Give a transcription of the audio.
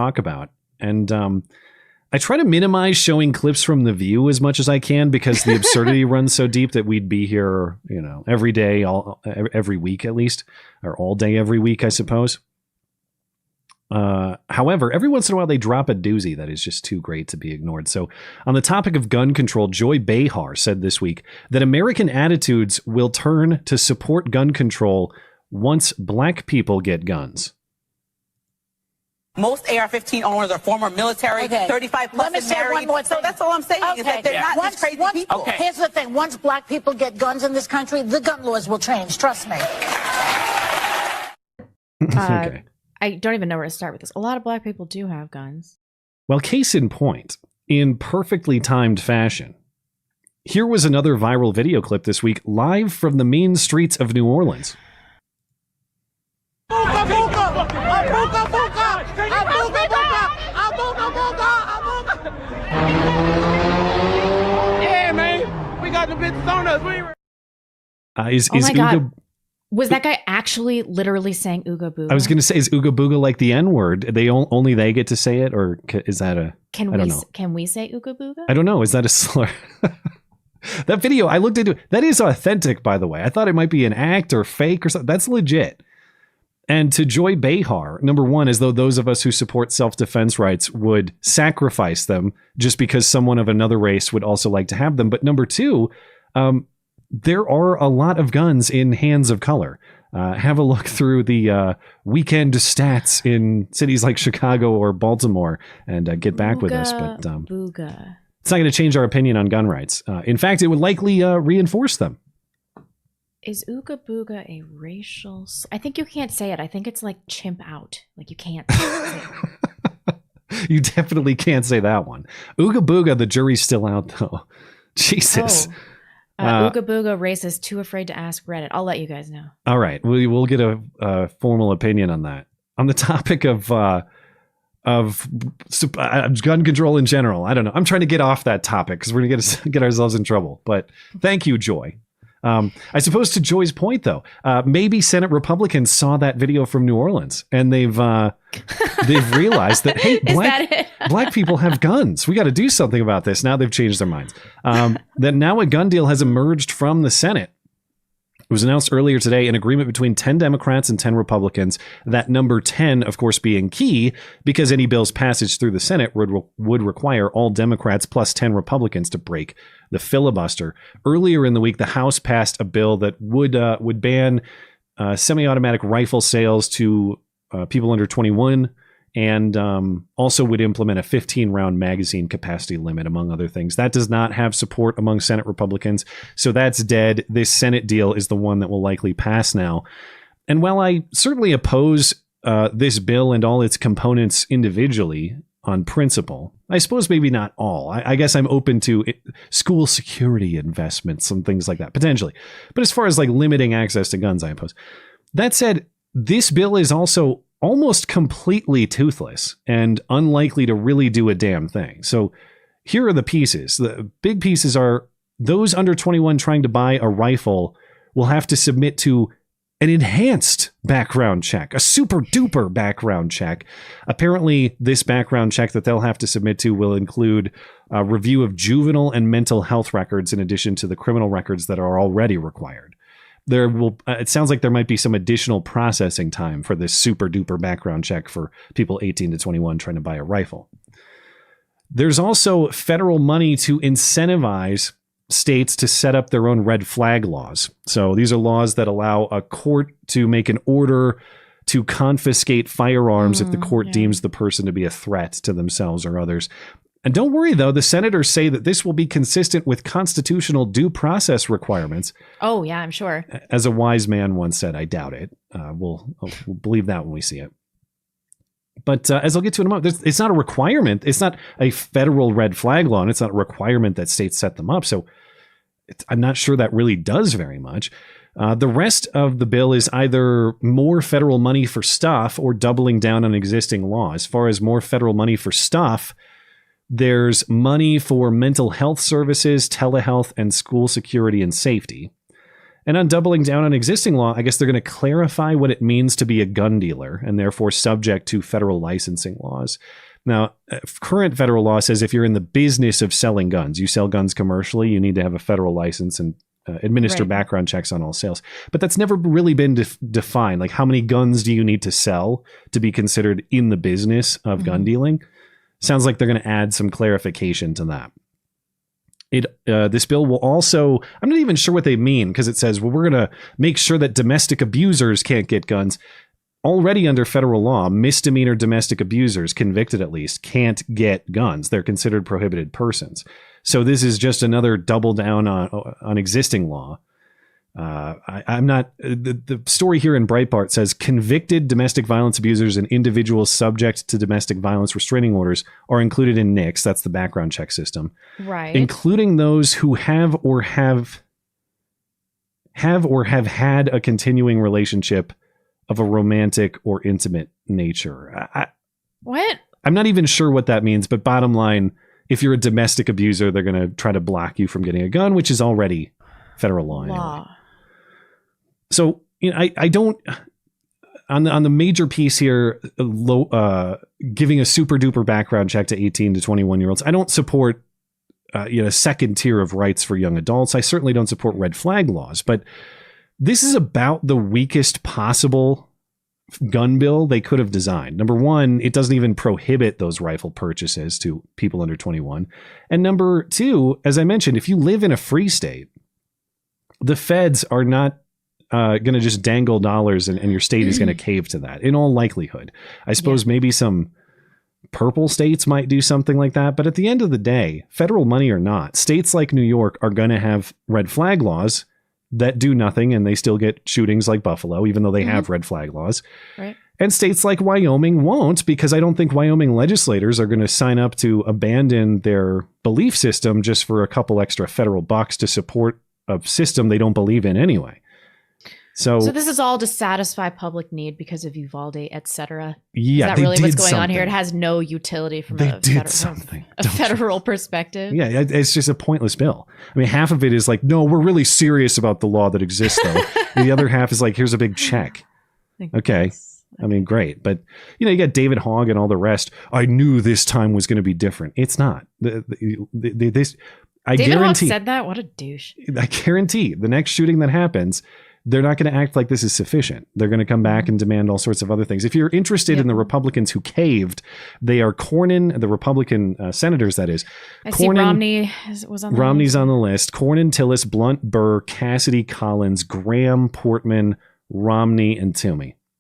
talk about. And I try to minimize showing clips from The View as much as I can because the absurdity runs so deep that we'd be here, every day, every week at least, or all day every week, I suppose. However, every once in a while they drop a doozy that is just too great to be ignored. So on the topic of gun control, Joy Behar said this week that American attitudes will turn to support gun control once black people get guns. Most AR-15 owners are former military, 35 plus. Let me say one more thing. So that's all I'm saying is that they're not just crazy people. Okay. Here's the thing. Once black people get guns in this country, the gun laws will change. Trust me. Okay. I don't even know where to start with this. A lot of black people do have guns. Well, case in point, in perfectly timed fashion, here was another viral video clip this week, live from the main streets of New Orleans. Booga, booga, booga, booga, yeah, man, we got the bitches on us. Is my Ooga, God. Was that guy actually literally saying Ooga Booga? I was going to say, is Ooga Booga like the N-word? Only they get to say it, or is that a? Can we say Ooga Booga? I don't know. Is that a slur? That video, I looked into, that is authentic, by the way. I thought it might be an act or fake or something. That's legit. And to Joy Behar, number one, as though those of us who support self-defense rights would sacrifice them just because someone of another race would also like to have them. But number two, there are a lot of guns in hands of color. Have a look through the weekend stats in cities like Chicago or Baltimore and get back with us. But Booga. It's not going to change our opinion on gun rights. In fact, it would likely reinforce them. Is Ooga Booga a racial? I think you can't say it. I think it's like chimp out. Like you can't say it. You definitely can't say that one. Ooga Booga, the jury's still out though. Jesus. Oh. Ooga Booga racist, too afraid to ask Reddit. I'll let you guys know. All right. We'll get a formal opinion on that. On the topic of gun control in general, I don't know. I'm trying to get off that topic because we're going to get ourselves in trouble. But thank you, Joy. I suppose to Joy's point, though, maybe Senate Republicans saw that video from New Orleans and they've realized that, hey, black people have guns. We got to do something about this. Now they've changed their minds. That now a gun deal has emerged from the Senate. It was announced earlier today, an agreement between 10 Democrats and 10 Republicans, that number 10, of course, being key because any bill's passage through the Senate would require all Democrats plus 10 Republicans to break the filibuster. Earlier in the week, the House passed a bill that would ban semi-automatic rifle sales to people under 21 and also would implement a 15-round magazine capacity limit, among other things. That does not have support among Senate Republicans, so that's dead. This Senate deal is the one that will likely pass now. And while I certainly oppose this bill and all its components individually on principle, I suppose maybe not all. I guess I'm open to school security investments and things like that, potentially. But as far as like limiting access to guns, I oppose. That said, this bill is also almost completely toothless and unlikely to really do a damn thing. So here are the pieces. The big pieces are those under 21 trying to buy a rifle will have to submit to an enhanced background check, a super duper background check. Apparently, this background check that they'll have to submit to will include a review of juvenile and mental health records in addition to the criminal records that are already required. It sounds like there might be some additional processing time for this super duper background check for people 18 to 21 trying to buy a rifle. There's also federal money to incentivize states to set up their own red flag laws. So these are laws that allow a court to make an order to confiscate firearms if the court deems the person to be a threat to themselves or others. And don't worry, though, the senators say that this will be consistent with constitutional due process requirements. Oh, yeah, I'm sure. As a wise man once said, I doubt it. We'll believe that when we see it. But as I'll get to in a moment, it's not a requirement. It's not a federal red flag law, and it's not a requirement that states set them up. So I'm not sure that really does very much. The rest of the bill is either more federal money for stuff or doubling down on existing law. As far as more federal money for stuff, there's money for mental health services, telehealth, and school security and safety. And on doubling down on existing law, I guess they're going to clarify what it means to be a gun dealer and therefore subject to federal licensing laws. Now, current federal law says if you're in the business of selling guns, you sell guns commercially, you need to have a federal license and administer background checks on all sales. But that's never really been defined. Like, how many guns do you need to sell to be considered in the business of gun dealing? Sounds like they're going to add some clarification to that. This bill will also, I'm not even sure what they mean, because it says, well, we're going to make sure that domestic abusers can't get guns. Already under federal law, misdemeanor domestic abusers, convicted at least, can't get guns. They're considered prohibited persons. So this is just another double down on existing law. I'm not, the story here in Breitbart says convicted domestic violence abusers and individuals subject to domestic violence restraining orders are included in NICS. That's the background check system. Right. Including those who have had a continuing relationship of a romantic or intimate nature. What? I'm not even sure what that means, but bottom line, if you're a domestic abuser, they're going to try to block you from getting a gun, which is already federal law. Anyway. So, you know, I don't, on the major piece here, giving a super duper background check to 18 to 21 year olds, I don't support, second tier of rights for young adults. I certainly don't support red flag laws, but this is about the weakest possible gun bill they could have designed. Number one, it doesn't even prohibit those rifle purchases to people under 21. And number two, as I mentioned, if you live in a free state, the feds are not going to just dangle dollars and your state is going to cave to that in all likelihood. I suppose maybe some purple states might do something like that. But at the end of the day, federal money or not, states like New York are going to have red flag laws that do nothing, and they still get shootings like Buffalo, even though they have red flag laws. Right. And states like Wyoming won't, because I don't think Wyoming legislators are going to sign up to abandon their belief system just for a couple extra federal bucks to support a system they don't believe in anyway. So this is all to satisfy public need because of Uvalde, etc. Yeah, is that really what's going on here? It has no utility from a federal perspective. Yeah, it's just a pointless bill. I mean, half of it is like, no, we're really serious about the law that exists, though. The other half is like, here's a big check. Okay. I mean, great. But, you got David Hogg and all the rest. I knew this time was going to be different. It's not. I David guarantee. Hogg said that? What a douche. I guarantee the next shooting that happens, they're not going to act like this is sufficient. They're going to come back and demand all sorts of other things. If you're interested in the Republicans who caved, they are Cornyn, the Republican senators, that is. I see Romney was on the Romney's on the list. Cornyn, Tillis, Blunt, Burr, Cassidy, Collins, Graham, Portman, Romney, and Toomey.